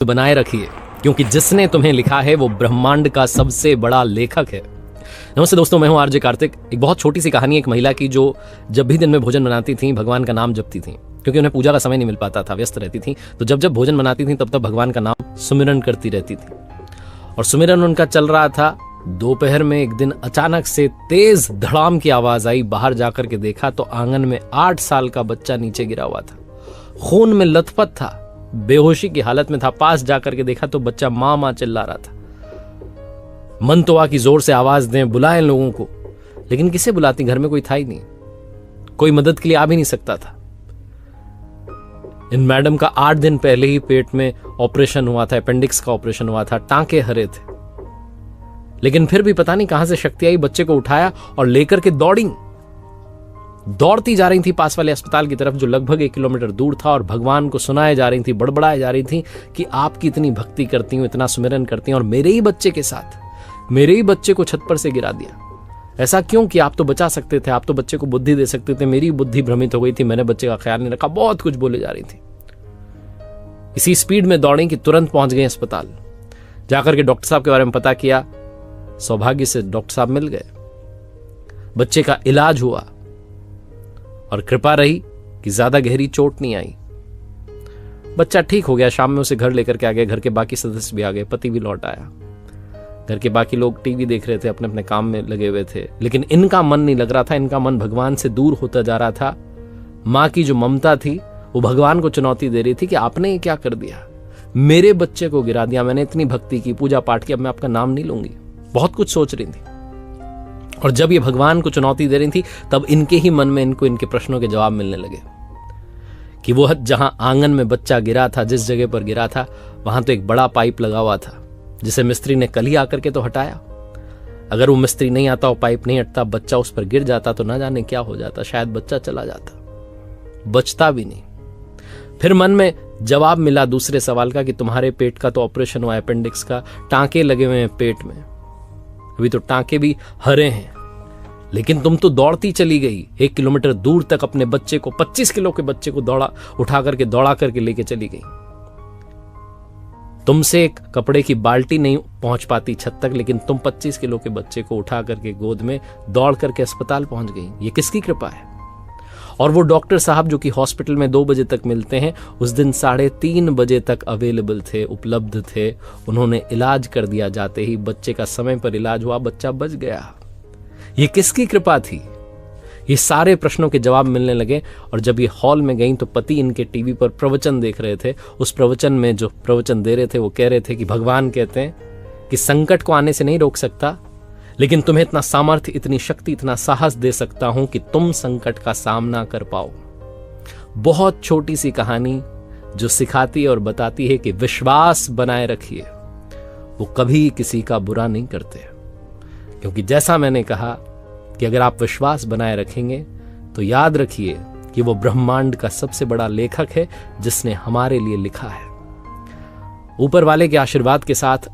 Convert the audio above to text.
बनाए रखिए, क्योंकि जिसने तुम्हें लिखा है वो ब्रह्मांड का सबसे बड़ा लेखक है। नमस्ते दोस्तों, मैं हूं आरजे कार्तिक। एक बहुत छोटी सी कहानी एक महिला की जो जब भी दिन में भोजन बनाती थी भगवान का नाम जपती थी, क्योंकि उन्हें पूजा का समय नहीं मिल पाता था, व्यस्त रहती थी। तो जब जब भोजन बनाती थी तब तब भगवान का नाम सुमिरन करती रहती थी। और सुमिरन उनका चल रहा था। दोपहर में एक दिन अचानक से तेज धड़ाम की आवाज आई। बाहर जाकर के देखा तो आंगन में 8 साल का बच्चा नीचे गिरा हुआ था, खून में लथपथ था, बेहोशी की हालत में था। पास जाकर के देखा तो बच्चा मां मां चिल्ला रहा था। मन तो आ कि जोर से आवाज दें, बुलाएं लोगों को, लेकिन किसे बुलाती, घर में कोई था ही नहीं, कोई मदद के लिए आ भी नहीं सकता था। इन मैडम का 8 दिन पहले ही पेट में ऑपरेशन हुआ था, अपेंडिक्स का ऑपरेशन हुआ था, टांके हरे थे। लेकिन फिर भी पता नहीं कहां से शक्ति आई, बच्चे को उठाया और लेकर के दौड़ती जा रही थी पास वाले अस्पताल की तरफ, जो लगभग 1 किलोमीटर दूर था। और भगवान को सुनाए जा रही थी, बड़बड़ाए जा रही थी कि आपकी इतनी भक्ति करती हूं, इतना सुमिरन करती हूं, और मेरे ही बच्चे के साथ, मेरे ही बच्चे को छत पर से गिरा दिया। ऐसा क्यों कि आप तो बचा सकते थे, आप तो बच्चे को बुद्धि दे सकते थे। मेरी बुद्धि भ्रमित हो गई थी, मैंने बच्चे का ख्याल नहीं रखा। बहुत कुछ बोले जा रही थी। इसी स्पीड में दौड़ी कि तुरंत पहुंच गए अस्पताल। जाकर के डॉक्टर साहब के बारे में पता किया। सौभाग्य से डॉक्टर साहब मिल गए, बच्चे का इलाज हुआ और कृपा रही कि ज्यादा गहरी चोट नहीं आई। बच्चा ठीक हो गया। शाम में उसे घर लेकर के आ गए। घर के बाकी सदस्य भी आ गए, पति भी लौट आया। घर के बाकी लोग टीवी देख रहे थे, अपने अपने काम में लगे हुए थे, लेकिन इनका मन नहीं लग रहा था। इनका मन भगवान से दूर होता जा रहा था। मां की जो ममता थी वो भगवान को चुनौती दे रही थी कि आपने ये क्या कर दिया, मेरे बच्चे को गिरा दिया। मैंने इतनी भक्ति की, पूजा पाठ की, अब मैं आपका नाम नहीं लूंगी। बहुत कुछ सोच रही थी। और जब ये भगवान को चुनौती दे रही थी तब इनके ही मन में इनको इनके प्रश्नों के जवाब मिलने लगे कि वो जहां आंगन में बच्चा गिरा था, जिस जगह पर गिरा था, वहां तो एक बड़ा पाइप लगा हुआ था, जिसे मिस्त्री ने कल ही आकर के तो हटाया। अगर वो मिस्त्री नहीं आता, वो पाइप नहीं हटता, बच्चा उस पर गिर जाता तो ना जाने क्या हो जाता। शायद बच्चा चला जाता, बचता भी नहीं। फिर मन में जवाब मिला दूसरे सवाल का कि तुम्हारे पेट का तो ऑपरेशन हुआ, अपेंडिक्स का, टांके लगे हुए हैं पेट में, अभी तो टांके भी हरे हैं, लेकिन तुम तो दौड़ती चली गई 1 किलोमीटर दूर तक। अपने बच्चे को, 25 किलो के बच्चे को दौड़ा करके लेके चली गई। तुमसे एक कपड़े की बाल्टी नहीं पहुंच पाती छत तक, लेकिन तुम 25 किलो के बच्चे को उठा करके गोद में दौड़ करके अस्पताल पहुंच गई। ये किसकी कृपा है? और वो डॉक्टर साहब जो कि हॉस्पिटल में 2 बजे तक मिलते हैं, उस दिन 3:30 बजे तक अवेलेबल थे, उपलब्ध थे। उन्होंने इलाज कर दिया। जाते ही बच्चे का समय पर इलाज हुआ, बच्चा बच गया। ये किसकी कृपा थी? ये सारे प्रश्नों के जवाब मिलने लगे। और जब ये हॉल में गई तो पति इनके टीवी पर प्रवचन देख रहे थे। उस प्रवचन में जो प्रवचन दे रहे थे वो कह रहे थे कि भगवान कहते हैं कि संकट को आने से नहीं रोक सकता, लेकिन तुम्हें इतना सामर्थ्य, इतनी शक्ति, इतना साहस दे सकता हूं कि तुम संकट का सामना कर पाओ। बहुत छोटी सी कहानी जो सिखाती और बताती है कि विश्वास बनाए रखिए, वो कभी किसी का बुरा नहीं करते। क्योंकि जैसा मैंने कहा कि अगर आप विश्वास बनाए रखेंगे तो याद रखिए कि वो ब्रह्मांड का सबसे बड़ा लेखक है, जिसने हमारे लिए लिखा है। ऊपर वाले के आशीर्वाद के साथ